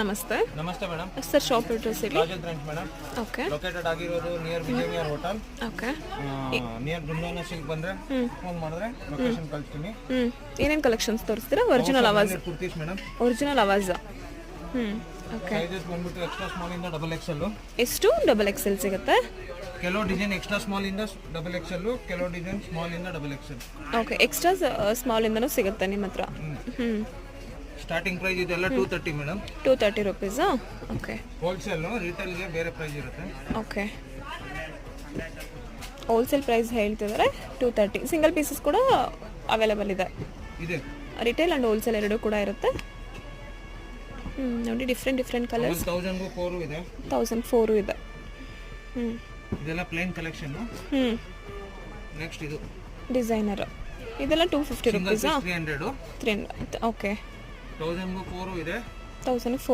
ನಮಸ್ತೆ ನಮಸ್ತೆ madam. Sir, shop address ಹೇಳಿ. Rajal trends madam. Okay located ಆಗಿರೋದು near Vijayanagar hotel, okay. Near Brindavan silk ಬಂದ್ರೆ ಫೋನ್ ಮಾಡಿದ್ರೆ ಲೊಕೇಶನ್ ಕಳಿಸ್ತೀನಿ. ಏನೇನು ಕಲೆಕ್ಷನ್ಸ್ ತೋರಿಸ್ತೀರಾ? Original Aawaz, kurtis madam. Original Aawaz. Okay. Sizes ಬಂದ್ಬಿಟ್ಟು ಎಕ್ಸ್ಟ್ರಾ ಸ್ಮಾಲ್ ಇಂದ ಡಬಲ್ ಎಕ್ಸೆಲ್. ಎಷ್ಟು ಡಬಲ್ ಎಕ್ಸೆಲ್ ಸಿಗುತ್ತೆ? ಕೆಲವು ಡಿಸೈನ್ ಎಕ್ಸ್ಟ್ರಾ ಸ್ಮಾಲ್ ಇಂದ ಡಬಲ್ ಎಕ್ಸೆಲ್, ಕೆಲವು ಡಿಸೈನ್ ಸ್ಮಾಲ್ ಇಂದ double XL. Okay, extra small ಇಂದನೂ ಸಿಗುತ್ತೆ ನಿಮ್ಮ ಹತ್ರ. ಸ್ಟಾರ್ಟಿಂಗ್ ಪ್ರೈಸ್ ಇದೆಲ್ಲ 230 ಮೇಡಮ್. 230 ರುಪೀಸಾ? ಓಕೆ. ಹೋಲ್ಸೇಲ್, ರಿಟೇಲ್ಗೆ ಬೇರೆ ಪ್ರೈಸ್ ಇರುತ್ತೆ. ಓಕೆ, ಹೋಲ್ಸೇಲ್ ಪ್ರೈಸ್ ಹೇಳ್ತಿದ್ದಾರೆ 230. ಸಿಂಗಲ್ ಪೀಸಸ್ ಕೂಡ ಅವೈಲೇಬಲ್ ಇದೆ. ರಿಟೇಲ್ ಆ್ಯಂಡ್ ಹೋಲ್ಸೇಲ್ ಎರಡೂ ಕೂಡ ಇರುತ್ತೆ. ನೋಡಿ, ಡಿಫ್ರೆಂಟ್ ಕಲರ್ಸ್. 1004 ಇದೆ, 1004 ಇದೆ. ಇದೆಲ್ಲ ಪ್ಲೇನ್ ಕಲೆಕ್ಷನ್. ನೆಕ್ಸ್ಟ್ ಇದು ಡಿಸೈನರ್, ಇದೆಲ್ಲ 250 ರುಪೀಸಾ? 300. ಓಕೆ. 1004 ಇದೆ, 1004